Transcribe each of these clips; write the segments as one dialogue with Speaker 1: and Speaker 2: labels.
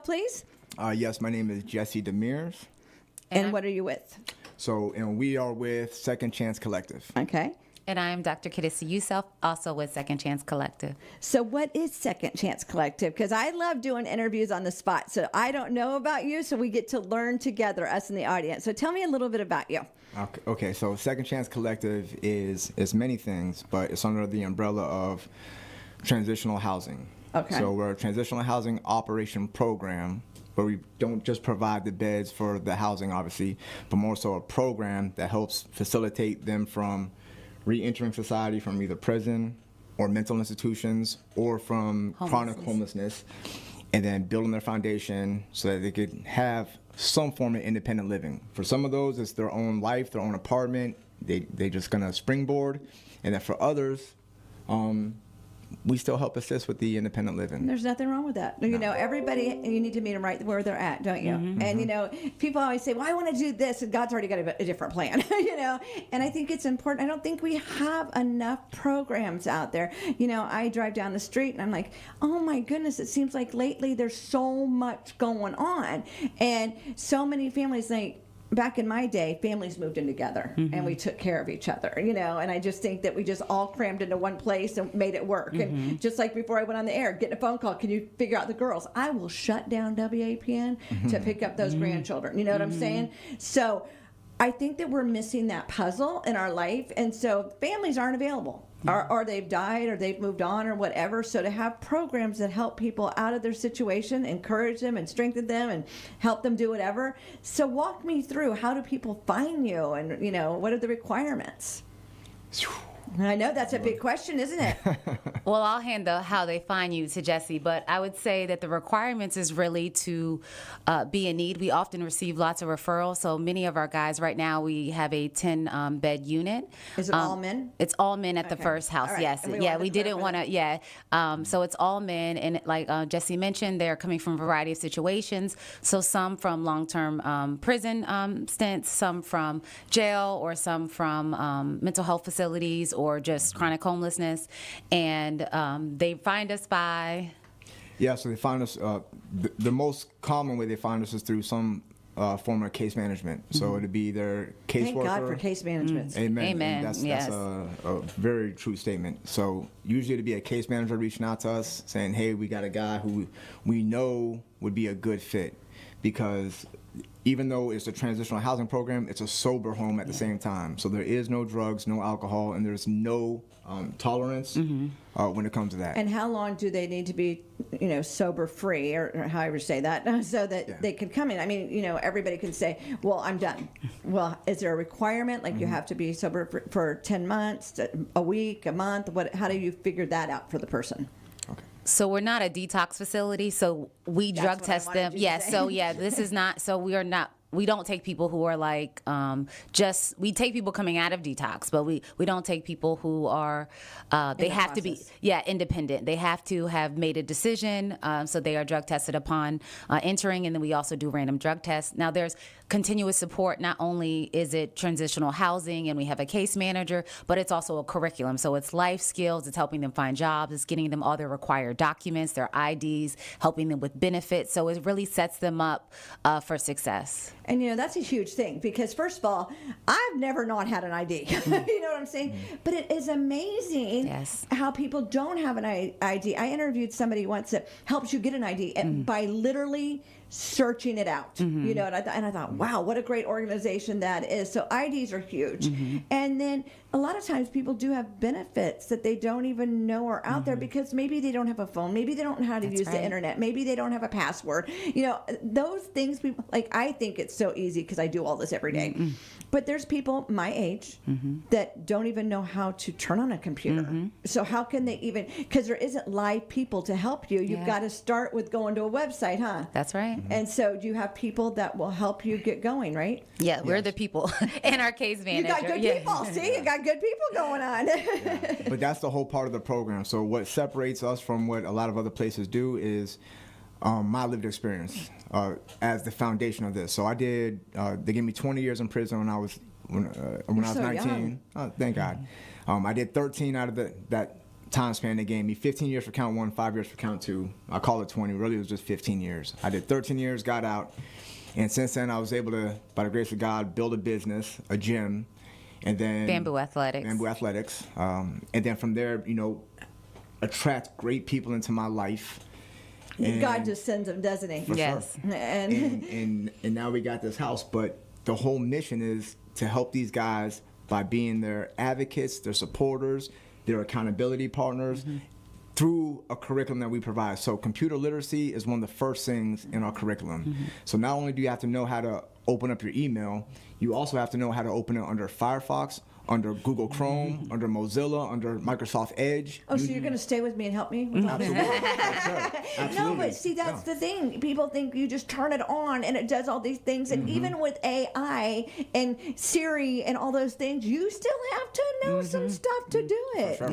Speaker 1: Please.
Speaker 2: Yes, my name is Jesse Demirs.
Speaker 1: And what are you with?
Speaker 2: So, and we are with Second Chance Collective.
Speaker 1: Okay.
Speaker 3: And I am Dr. Kadisi Youssef, also with Second Chance Collective.
Speaker 1: So what is Second Chance Collective? Because I love doing interviews on the spot. So I don't know about you, so we get to learn together, us in the audience. So tell me a little bit about you.
Speaker 2: Okay, so Second Chance Collective is many things, but it's under the umbrella of transitional housing.
Speaker 1: Okay.
Speaker 2: So we're a transitional housing operation program where we don't just provide the beds for the housing, obviously, but more so a program that helps facilitate them from re-entering society from either prison or mental institutions or from chronic homelessness, and then building their foundation so that they could have some form of independent living. For some of those, it's their own life, their own apartment. They just gonna springboard, and then for others, we still help assist with the independent living.
Speaker 1: There's nothing wrong with that. You know, everybody, you need to meet them right where they're at, don't you? Mm-hmm. And, you know, people always say, well, I want to do this, and God's already got a different plan, you know? And I think it's important. I don't think we have enough programs out there. You know, I drive down the street, and I'm like, oh, my goodness, it seems like lately there's so much going on. And so many families, like, back in my day, families moved in together, and we took care of each other, you know, and I just think that we just all crammed into one place and made it work. And just like before I went on the air, getting a phone call, can you figure out the girls? I will shut down WAPN to pick up those grandchildren. You know what I'm saying? So I think that we're missing that puzzle in our life, and so families aren't available. Or they've died, or they've moved on, or whatever. So to have programs that help people out of their situation, encourage them and strengthen them and help them do whatever. So walk me through, how do people find you, and, you know, what are the requirements? I know that's a big question, isn't it?
Speaker 3: Well, I'll hand the how they find you to Jesse, but I would say that the requirements is really to be in need. We often receive lots of referrals. So many of our guys right now, we have a 10 bed unit.
Speaker 1: Is it all men?
Speaker 3: It's all men at the first house.
Speaker 1: Right.
Speaker 3: Yes. Yeah. We didn't want to. Yeah. So it's all men, and like Jesse mentioned, they're coming from a variety of situations. So some from long-term prison stints, some from jail, or some from mental health facilities, or just chronic homelessness, and they find us by...
Speaker 2: Yeah, so they find us, the most common way they find us is through some form of case management. So it'd be their caseworker.
Speaker 1: Thank God for case management.
Speaker 2: Amen.
Speaker 3: Amen.
Speaker 2: And
Speaker 3: Yes.
Speaker 2: that's a very true statement. So usually it'd be a case manager reaching out to us saying, hey, we got a guy who we know would be a good fit, because even though it's a transitional housing program, it's a sober home at the same time. So there is no drugs, no alcohol, and there's no tolerance when it comes to that.
Speaker 1: And how long do they need to be, you know, sober free, or however you say that, so that they can come in? I mean, you know, everybody can say, well, I'm done. Well, is there a requirement? Like you have to be sober for 10 months, a week, a month? How do you figure that out for the person?
Speaker 3: So we're not a detox facility, so we
Speaker 1: That's
Speaker 3: drug
Speaker 1: what I
Speaker 3: test
Speaker 1: wanted
Speaker 3: them.
Speaker 1: you to
Speaker 3: Yeah,
Speaker 1: say.
Speaker 3: so yeah, this is not, so we are not, we don't take people who are like we take people coming out of detox, but we don't take people who are they have to be independent. They have to have made a decision, so they are drug tested upon entering, and then we also do random drug tests. Now there's continuous support. Not only is it transitional housing and we have a case manager, but it's also a curriculum. So it's life skills, it's helping them find jobs, it's getting them all their required documents, their IDs, helping them with benefits. So it really sets them up for success.
Speaker 1: And, you know, that's a huge thing, because first of all, I've never not had an ID. You know what I'm saying? But it is amazing how people don't have an ID. I interviewed somebody once that helps you get an ID by literally searching it out. You know, and I thought, wow, what a great organization that is. So IDs are huge. And then a lot of times people do have benefits that they don't even know are out there, because maybe they don't have a phone, maybe they don't know how to use the internet, maybe they don't have a password. You know, those things, people, like, I think it's so easy because I do all this every day. But there's people my age that don't even know how to turn on a computer. So how can they even, because there isn't live people to help you. You've got to start with going to a website, huh?
Speaker 3: That's right.
Speaker 1: And so do you have people that will help you get going, right?
Speaker 3: Yeah, we're the people and our case manager.
Speaker 1: You got good people. See, you got good people going on.
Speaker 2: But that's the whole part of the program. So what separates us from what a lot of other places do is my lived experience as the foundation of this. So I did, they gave me 20 years in prison when I was 19.
Speaker 1: Young.
Speaker 2: Thank God. I did 13 out of that time span they gave me, 15 years for count one, 5 years for count two. I call it 20. Really, it was just 15 years. I did 13 years, got out. And since then, I was able to, by the grace of God, build a business, a gym, and then
Speaker 3: Bamboo Athletics.
Speaker 2: And then from there, attract great people into my life. And
Speaker 1: God just sends them, doesn't he?
Speaker 3: Yes.
Speaker 2: Sure. And now we got this house, but the whole mission is to help these guys by being their advocates, their supporters, their accountability partners, through a curriculum that we provide. So computer literacy is one of the first things in our curriculum. So not only do you have to know how to open up your email, you also have to know how to open it under Firefox, under Google Chrome, under Mozilla, under Microsoft Edge.
Speaker 1: Oh, so you're going to stay with me and help me? With all this?
Speaker 2: Absolutely.
Speaker 1: No, but see, that's the thing. People think you just turn it on and it does all these things. And even with AI and Siri and all those things, you still have to know some stuff to do it,
Speaker 2: sure.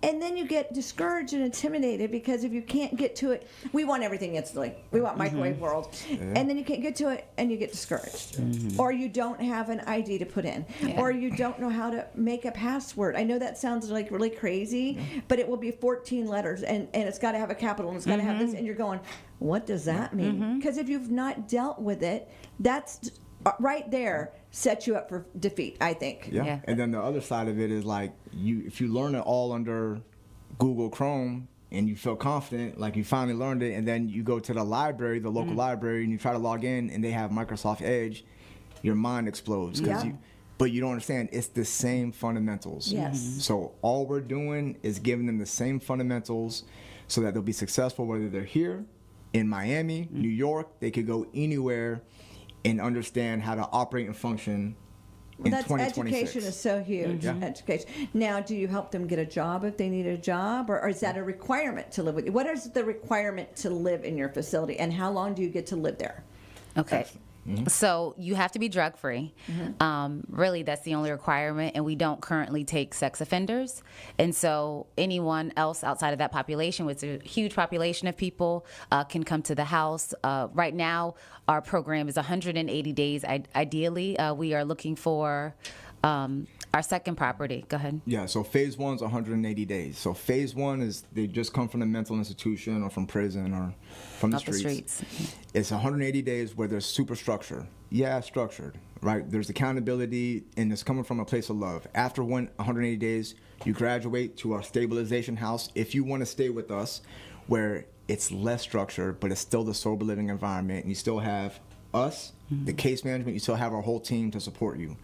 Speaker 1: And then you get discouraged and intimidated because if you can't get to it, we want everything instantly. We want microwave world. And then you can't get to it and you get discouraged. Or you don't have an ID to put in. Or you don't know how to make a password. I know that sounds like really crazy, but it will be 14 letters and it's got to have a capital and it's got to have this, and you're going, what does that mean? Because if you've not dealt with it, that's right there sets you up for defeat, I think.
Speaker 2: Yeah. And then the other side of it is like if you learn it all under Google Chrome and you feel confident, like you finally learned it, and then you go to the library, the local library, and you try to log in and they have Microsoft Edge, your mind explodes because but you don't understand, it's the same fundamentals.
Speaker 1: Yes.
Speaker 2: So all we're doing is giving them the same fundamentals so that they'll be successful whether they're here, in Miami, New York, they could go anywhere and understand how to operate and function in 2026.
Speaker 1: Education is so huge. Education. Now, do you help them get a job if they need a job, or is that a requirement to live with you? What is the requirement to live in your facility, and how long do you get to live there?
Speaker 3: Okay. So you have to be drug free. Really, that's the only requirement. And we don't currently take sex offenders. And so anyone else outside of that population, which is a huge population of people, can come to the house. Right now, our program is 180 days. Ideally, we are looking for our second property. Go ahead.
Speaker 2: Yeah, so phase one's 180 days. So phase one is they just come from the mental institution or from prison or from the streets. It's 180 days where there's super structure. Yeah, structured, right? There's accountability, and it's coming from a place of love. After 180 days, you graduate to our stabilization house. If you want to stay with us, where it's less structured, but it's still the sober living environment, and you still have us, the case management, you still have our whole team to support you.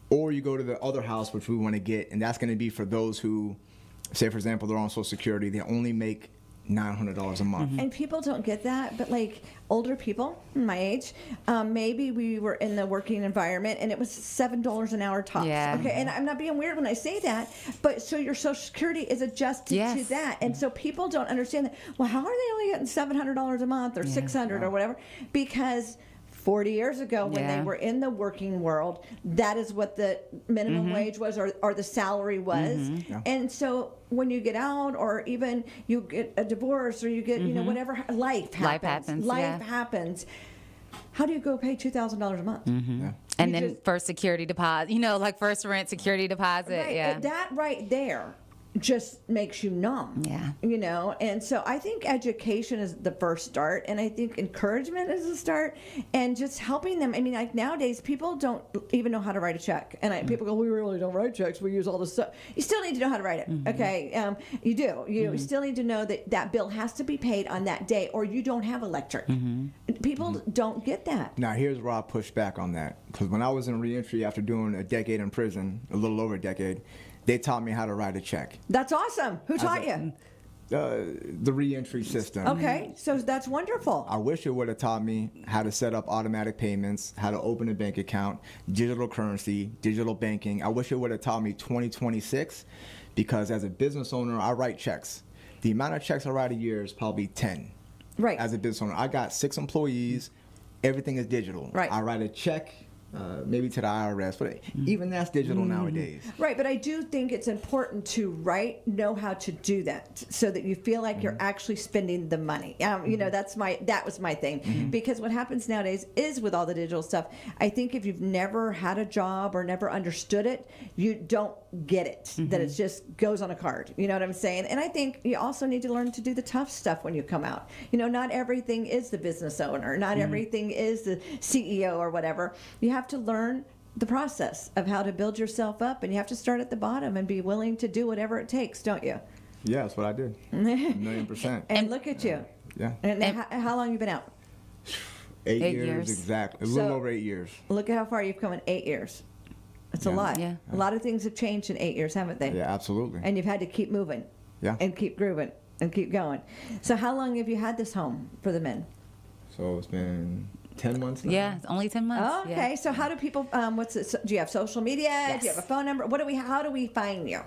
Speaker 2: Or you go to the other house, which we want to get, and that's going to be for those who, say, for example, they're on Social Security, they only make $900 a month.
Speaker 1: And people don't get that, but like older people my age, maybe we were in the working environment and it was $7 an hour tops.
Speaker 3: Yeah.
Speaker 1: Okay, and I'm not being weird when I say that, but so your Social Security is adjusted to that, and so people don't understand that. Well, how are they only getting $700 a month or $600 or whatever? Because 40 years ago, when they were in the working world, that is what the minimum wage was, or the salary was. And so when you get out, or even you get a divorce, or you get, whatever, life happens. Life happens. How do you go pay $2,000 a month?
Speaker 3: And then first security deposit, like first rent, security deposit.
Speaker 1: Right.
Speaker 3: Yeah.
Speaker 1: That right there just makes you numb. And so I think education is the first start, and I think encouragement is the start, and just helping them. I mean, like nowadays people don't even know how to write a check, and people go, we really don't write checks, we use all this stuff. You still need to know how to write it. Okay, you do. You still need to know that that bill has to be paid on that day, or you don't have electric. People don't get that.
Speaker 2: Now here's where I push back on that, because when I was in reentry after doing a decade in prison, a little over a decade, they taught me how to write a check.
Speaker 1: That's awesome. Who taught you?
Speaker 2: The reentry system.
Speaker 1: Okay, so that's wonderful.
Speaker 2: I wish it would have taught me how to set up automatic payments, how to open a bank account, digital currency, digital banking. I wish it would have taught me 2026, because as a business owner, I write checks. The amount of checks I write a year is probably 10.
Speaker 1: Right.
Speaker 2: As a business owner, I got 6 employees. Everything is digital.
Speaker 1: Right.
Speaker 2: I write a check maybe to the IRS, but even that's digital nowadays.
Speaker 1: Right, but I do think it's important to know how to do that so that you feel like you're actually spending the money. You know, that was my thing. Because what happens nowadays is with all the digital stuff, I think if you've never had a job or never understood it, you don't get it, that it just goes on a card. You know what I'm saying? And I think you also need to learn to do the tough stuff when you come out. You know, not everything is the business owner, not everything is the CEO or whatever. You have to learn the process of how to build yourself up, and you have to start at the bottom and be willing to do whatever it takes, don't you?
Speaker 2: Yeah, that's what I did. 1,000,000%.
Speaker 1: And look at you.
Speaker 2: Yeah.
Speaker 1: And how long you been out?
Speaker 2: 8 years exactly. A little over 8 years.
Speaker 1: Look at how far you've come in 8 years. It's a lot.
Speaker 3: Yeah.
Speaker 1: A lot of things have changed in 8 years, haven't they?
Speaker 2: Yeah, absolutely.
Speaker 1: And you've had to keep moving.
Speaker 2: Yeah.
Speaker 1: And keep grooving and keep going. So how long have you had this home for the men?
Speaker 2: So it's been 10 months now.
Speaker 3: Yeah, it's only 10 months.
Speaker 1: Oh, okay.
Speaker 3: Yeah.
Speaker 1: So how do people? What's it? Do you have social media?
Speaker 3: Yes.
Speaker 1: Do you have a phone number? How do we find you?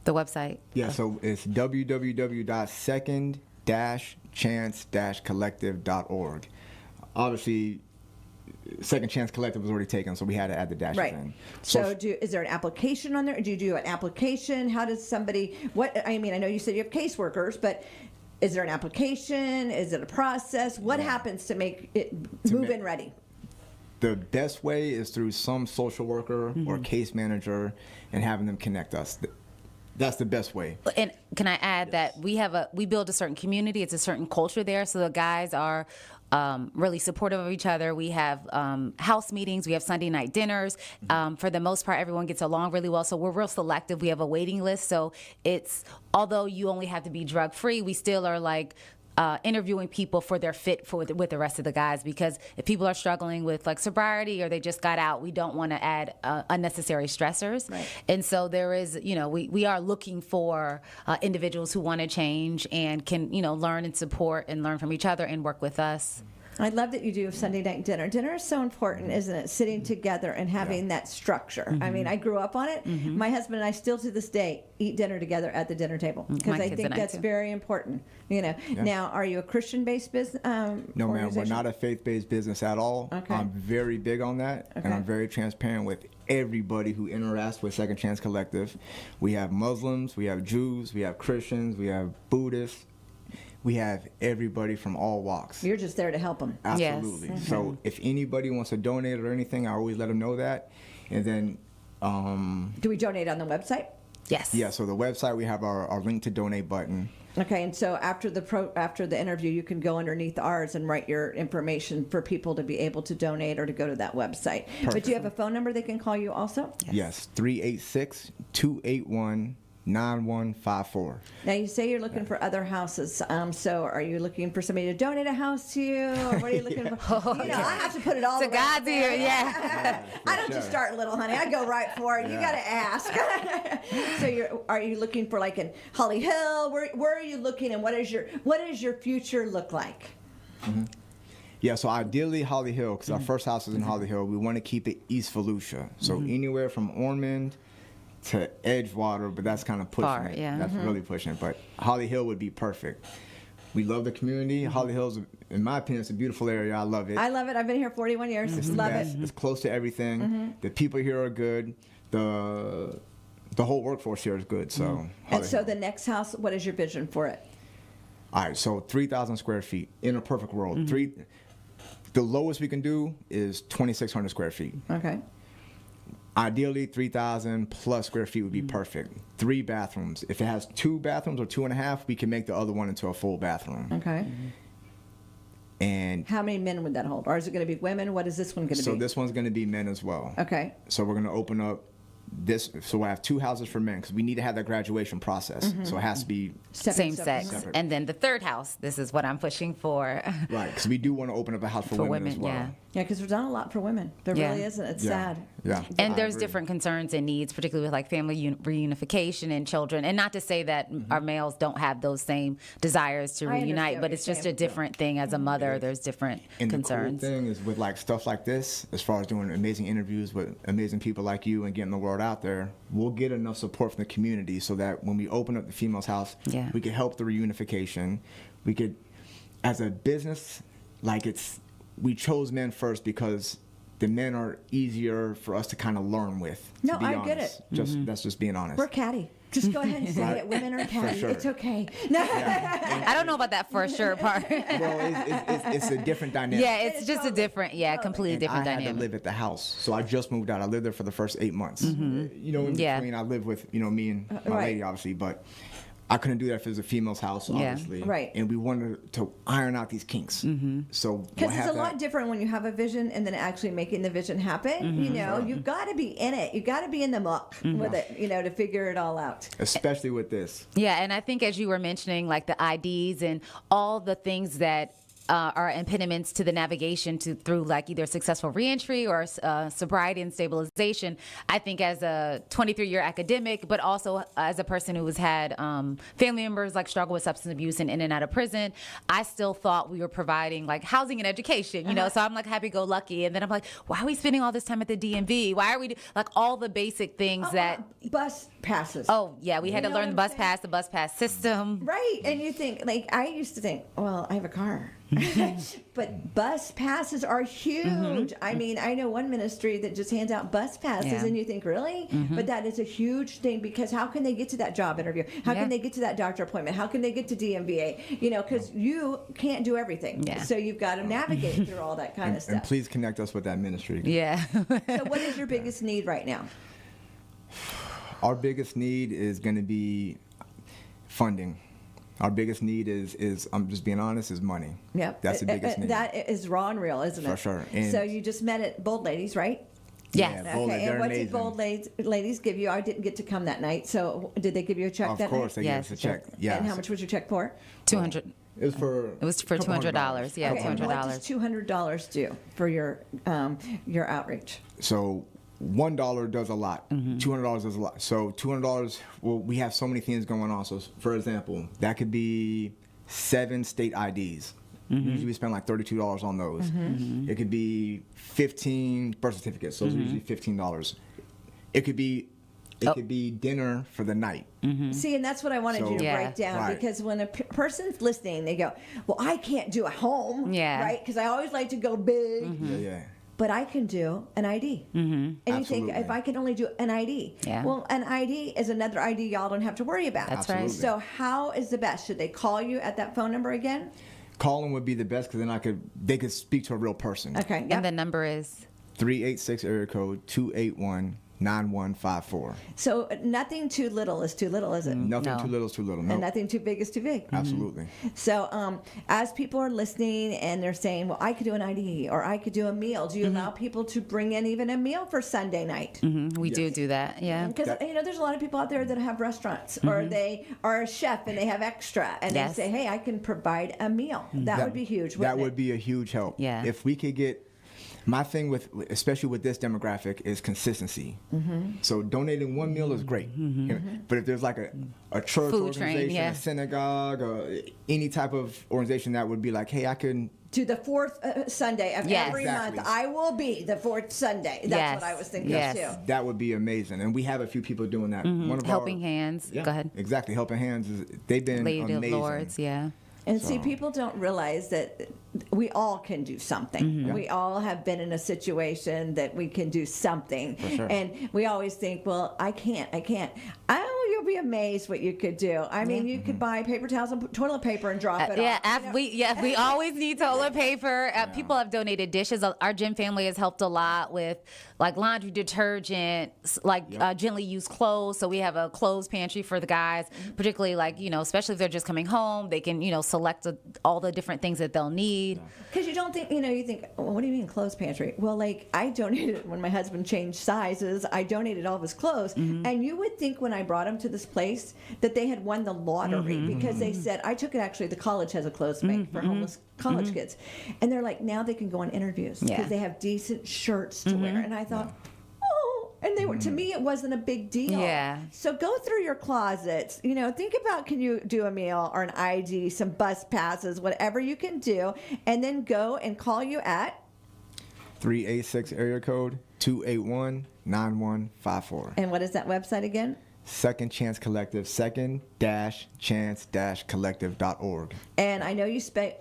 Speaker 3: The website.
Speaker 2: Yeah, so it's www.second-chance-collective.org. Obviously, Second Chance Collective was already taken, so we had to add the dashes in.
Speaker 1: So is there an application on there? Do you do an application? How does somebody? I mean, I know you said you have caseworkers, but is there an application? Is it a process? What happens to make it move-in ready?
Speaker 2: The best way is through some social worker or case manager and having them connect us. That's the best way.
Speaker 3: And can I add that we build a certain community. It's a certain culture there. So the guys are really supportive of each other. We have house meetings. We have Sunday night dinners. For the most part, everyone gets along really well. So we're real selective. We have a waiting list. So although you only have to be drug free, we still are like interviewing people for their fit with the rest of the guys, because if people are struggling with like sobriety or they just got out, we don't want to add unnecessary stressors.
Speaker 1: Right.
Speaker 3: And so there is, we are looking for individuals who want to change and can, learn and support and learn from each other and work with us.
Speaker 1: I love that you do Sunday night dinner. Dinner is so important, isn't it? Sitting together and having that structure. I mean, I grew up on it. My husband and I still to this day eat dinner together at the dinner table because I think that's very important. Now, are you a Christian-based business?
Speaker 2: No, ma'am. We're not a faith-based business at all.
Speaker 1: Okay.
Speaker 2: I'm very big on that, and I'm very transparent with everybody who interacts with Second Chance Collective. We have Muslims, we have Jews, we have Christians, we have Buddhists. We have everybody from all walks.
Speaker 1: You're just there to help them.
Speaker 2: Absolutely.
Speaker 3: Yes.
Speaker 2: So if anybody wants to donate or anything, I always let them know that. And then...
Speaker 1: do we donate on the website?
Speaker 3: Yes.
Speaker 2: Yeah, so the website, we have our link to donate button.
Speaker 1: Okay, and so after the interview, you can go underneath ours and write your information for people to be able to donate or to go to that website.
Speaker 2: Perfect.
Speaker 1: But do you have a phone number they can call you also?
Speaker 2: Yes, 386-281-9154.
Speaker 1: Now, you say you're looking for other houses. So are you looking for somebody to donate a house to you? Or what are you looking for? I have to put it all
Speaker 3: To God's ear,
Speaker 1: I don't just start little, honey. I go right for it. You got to ask. So are you looking for like in Holly Hill? Where are you looking, and what is your future look like?
Speaker 2: Yeah, so ideally Holly Hill, because our first house is in Holly Hill. We want to keep it East Volusia. So anywhere from Ormond to Edgewater, but that's kind of pushing
Speaker 3: Far,
Speaker 2: it.
Speaker 3: yeah.
Speaker 2: That's really pushing it. But Holly Hill would be perfect. We love the community. Holly Hill's, in my opinion, it's a beautiful area. I love it.
Speaker 1: I love it. I've been here 41 years.
Speaker 2: It's the
Speaker 1: Love
Speaker 2: best.
Speaker 1: it.
Speaker 2: It's close to everything. The people here are good. The whole workforce here is good. So.
Speaker 1: And so the next house, what is your vision for it?
Speaker 2: All right, so 3,000 square feet in a perfect world. The lowest we can do is 2,600 square feet.
Speaker 1: Okay.
Speaker 2: Ideally, 3,000 plus square feet would be perfect. 3 bathrooms. If it has 2 bathrooms or 2.5, we can make the other one into a full bathroom.
Speaker 1: Okay.
Speaker 2: And
Speaker 1: how many men would that hold? Or is it going to be women? What is this one going to be?
Speaker 2: So this one's going to be men as well.
Speaker 1: Okay.
Speaker 2: So we're going to open up this. So I have 2 houses for men because we need to have that graduation process. So it has to be
Speaker 3: same sex.
Speaker 2: Separate.
Speaker 3: And then the third house, this is what I'm pushing for.
Speaker 2: Right, because we do want to open up a house for women as well.
Speaker 3: Yeah.
Speaker 1: Yeah, because there's not a lot for women. There really isn't. It's sad.
Speaker 2: Yeah.
Speaker 3: And there's different concerns and needs, particularly with like family reunification and children. And not to say that our males don't have those same desires to reunite, but it's just a different thing. As a mother, there's different concerns.
Speaker 2: The cool thing is with like stuff like this, as far as doing amazing interviews with amazing people like you and getting the word out there, we'll get enough support from the community so that when we open up the female's house, we could help the reunification. We could, as a business, we chose men first because the men are easier for us to kind of learn with. To
Speaker 1: No,
Speaker 2: be
Speaker 1: I
Speaker 2: honest.
Speaker 1: get it.
Speaker 2: That's just being honest.
Speaker 1: We're catty. Just go ahead and say it. Women are catty.
Speaker 2: sure.
Speaker 1: It's okay. No.
Speaker 3: I don't know about that for sure part.
Speaker 2: Well, it's a different dynamic.
Speaker 3: Yeah, it's just a
Speaker 1: totally,
Speaker 3: different, completely
Speaker 2: And
Speaker 3: different
Speaker 2: I had
Speaker 3: dynamic.
Speaker 2: to live at the house, so I just moved out. I lived there for the first 8 months. You know, in
Speaker 3: Yeah.
Speaker 2: between, I lived with me and my
Speaker 1: Right.
Speaker 2: lady, obviously, but I couldn't do that if it was a female's house,
Speaker 3: Yeah.
Speaker 2: obviously.
Speaker 1: Right.
Speaker 2: And we wanted to iron out these kinks. So
Speaker 1: Because it's a lot different when you have a vision and then actually making the vision happen. You know, you've got to be in it. You've got to be in the muck with it, you know, to figure it all out.
Speaker 2: especially with this.
Speaker 3: Yeah, and I think as you were mentioning, like the IDs and all the things that are impediments to the navigation through like either successful reentry or sobriety and stabilization. I think as a 23-year academic, but also as a person who has had family members like struggle with substance abuse and in and out of prison, I still thought we were providing like housing and education, you know, so I'm like happy-go-lucky. And then I'm like, why are we spending all this time at the DMV? Why are we like all the basic things that...
Speaker 1: Bus passes.
Speaker 3: Oh, yeah, we had to
Speaker 1: know
Speaker 3: learn
Speaker 1: what
Speaker 3: the
Speaker 1: I'm
Speaker 3: bus
Speaker 1: saying?
Speaker 3: pass, the bus pass system.
Speaker 1: Right. And you think, like, I used to think, well, I have a car. But bus passes are huge. I mean, I know one ministry that just hands out bus passes,
Speaker 3: Yeah.
Speaker 1: and you think, really? But that is a huge thing, because how can they get to that job interview? How
Speaker 3: Yeah.
Speaker 1: can they get to that doctor appointment? How can they get to DMVA? You know, because you can't do everything.
Speaker 3: Yeah.
Speaker 1: So you've got to navigate through all that kind of
Speaker 2: And
Speaker 1: stuff.
Speaker 2: please connect us with that ministry.
Speaker 3: Yeah.
Speaker 1: So what is your biggest need right now?
Speaker 2: Our biggest need is going to be funding. Our biggest need is I'm just being honest, is money.
Speaker 1: Yep.
Speaker 2: That's the biggest need.
Speaker 1: That is raw and real, isn't it?
Speaker 2: For sure. And-
Speaker 1: so you just met at Bold Ladies, right?
Speaker 3: Yes.
Speaker 2: Yeah, Bold,
Speaker 1: Okay,
Speaker 2: they're
Speaker 1: and what
Speaker 2: amazing.
Speaker 1: did Bold Ladies give you? I didn't get to come that night, so did they give you a check
Speaker 2: Of
Speaker 1: that
Speaker 2: course,
Speaker 1: night?
Speaker 2: they
Speaker 3: Yes.
Speaker 2: gave us a check. Yeah.
Speaker 1: And how much was your check for?
Speaker 3: 200.
Speaker 2: It was for.
Speaker 3: It was for $200. Yeah,
Speaker 1: Okay, and what does
Speaker 3: $200.
Speaker 1: $200 do for your outreach?
Speaker 2: So $1 does a lot.
Speaker 3: Mm-hmm.
Speaker 2: $200 does a lot. So $200. Well, we have so many things going on. So for example, that could be 7 state IDs.
Speaker 3: Mm-hmm.
Speaker 2: Usually we spend like $32 on those. It could be 15 birth certificates. Those are usually $15. It could be. It could be dinner for the night.
Speaker 1: See, and that's what I wanted you to
Speaker 2: So-
Speaker 3: Yeah.
Speaker 1: break down,
Speaker 2: Right.
Speaker 1: because when a person's listening, they go, well, I can't do a home,
Speaker 3: Yeah.
Speaker 1: right? Because I always like to go big.
Speaker 2: Yeah.
Speaker 1: But I can do an ID. And you think,
Speaker 2: Absolutely.
Speaker 1: if I can only do an ID,
Speaker 3: Yeah.
Speaker 1: well, an ID is another ID y'all don't have to worry about.
Speaker 3: That's right.
Speaker 2: Absolutely.
Speaker 1: So how is the best? Should they call you at that phone number again?
Speaker 2: Calling would be the best, because then they could speak to a real person.
Speaker 1: Okay.
Speaker 3: And the number is
Speaker 2: 386 area code 281-9154.
Speaker 1: So nothing too little is too little, is it?
Speaker 2: Nothing
Speaker 3: No.
Speaker 2: too little is too little. No.
Speaker 1: And nothing too big is too big.
Speaker 2: Absolutely.
Speaker 1: So as people are listening and they're saying, well, I could do an ID or I could do a meal, do you allow people to bring in even a meal for Sunday night?
Speaker 3: we do that. Yeah.
Speaker 1: Because you know, there's a lot of people out there that have restaurants, or they are a chef and they have extra, and
Speaker 3: Yes.
Speaker 1: they say, "Hey, I can provide a meal." That would be huge.
Speaker 2: That
Speaker 1: wouldn't
Speaker 2: would
Speaker 1: it?
Speaker 2: be a huge help.
Speaker 3: Yeah.
Speaker 2: If we could get, my thing with, especially with this demographic, is consistency. So donating one meal is great. But if there's like a church
Speaker 3: Food train,
Speaker 2: organization,
Speaker 3: yeah.
Speaker 2: a synagogue, or any type of organization that would be like, hey, I can.
Speaker 1: To the fourth Sunday of
Speaker 3: Yes.
Speaker 1: every
Speaker 2: Exactly.
Speaker 1: month, I will be the fourth Sunday. That's
Speaker 3: Yes.
Speaker 1: what I was thinking
Speaker 3: Yes.
Speaker 1: too.
Speaker 2: That would be amazing, and we have a few people doing that. One of
Speaker 3: Helping
Speaker 2: our,
Speaker 3: Hands.
Speaker 2: Yeah,
Speaker 3: Go ahead.
Speaker 2: Exactly, Helping Hands they've been
Speaker 3: Lady of
Speaker 2: amazing.
Speaker 3: Lords. Yeah.
Speaker 1: And see,
Speaker 2: So-
Speaker 1: people don't realize that we all can do something. We all have been in a situation that we can do something.
Speaker 2: sure.
Speaker 1: And we always think, well, I can't. Oh, you'll be amazed what you could do. I mean, you could buy paper towels and toilet paper and drop it
Speaker 3: Yeah,
Speaker 1: off.
Speaker 3: we always need toilet paper. People have donated dishes. Our gym family has helped a lot with like laundry detergent, like gently used clothes. So we have a clothes pantry for the guys, particularly like, you know, especially if they're just coming home, they can, you know, select all the different things that they'll need.
Speaker 1: Because you don't think, you think, well, what do you mean clothes pantry? Well, like I donated when my husband changed sizes, I donated all of his clothes. And you would think when I brought him to this place that they had won the lottery, because they said, I took it actually, the college has a clothes bank for homeless college kids. And they're like, now they can go on interviews because
Speaker 3: Yeah.
Speaker 1: they have decent shirts to wear. And I thought, oh, and they were, to me, it wasn't a big deal.
Speaker 3: Yeah.
Speaker 1: So go through your closets, think about, can you do a meal or an ID, some bus passes, whatever you can do, and then go and call you at
Speaker 2: 386 area code 281-9154.
Speaker 1: And what is that website again?
Speaker 2: Second Chance Collective, second-chance-collective.org.
Speaker 1: And I know you spoke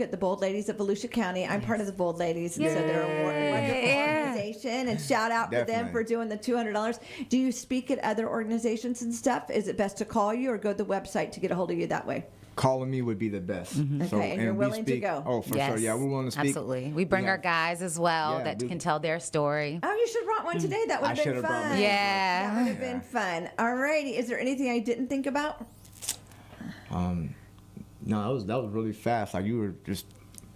Speaker 1: at the Bold Ladies of Volusia County. I'm part of the Bold Ladies, and so they're a wonderful organization. And shout out for them
Speaker 2: Definitely.
Speaker 1: for doing the $200. Do you speak at other organizations and stuff? Is it best to call you or go to the website to get a hold of you that way?
Speaker 2: Calling me would be the best.
Speaker 1: Okay, and you're
Speaker 2: we
Speaker 1: willing to go?
Speaker 2: Oh, for sure. Yeah, we're willing to speak.
Speaker 3: Absolutely. We bring our guys as well
Speaker 2: Yeah,
Speaker 3: that
Speaker 2: we-
Speaker 3: can tell their story.
Speaker 1: Oh, you should have brought one today. That would
Speaker 2: I
Speaker 1: have been
Speaker 2: should have brought
Speaker 1: fun.
Speaker 2: one.
Speaker 3: Yeah.
Speaker 1: That would have been fun. All righty. Is there anything I didn't think about?
Speaker 2: No, that was really fast. Like you were just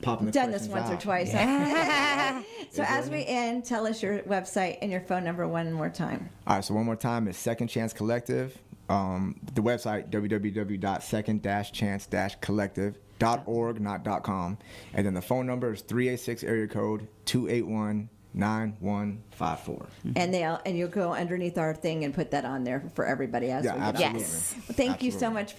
Speaker 2: popping the
Speaker 1: Done this
Speaker 2: questions
Speaker 1: once or
Speaker 2: out.
Speaker 1: twice. Huh? So as we end, tell us your website and your phone number one more time.
Speaker 2: All right, so one more time, it's Second Chance Collective. The website, www.second-chance-collective.org, not .com. And then the phone number is 386 area code 281-9154.
Speaker 1: And you'll go underneath our thing and put that on there for everybody as we get on.
Speaker 2: absolutely.
Speaker 3: Yes.
Speaker 1: Well, thank you so
Speaker 2: Absolutely.
Speaker 1: much for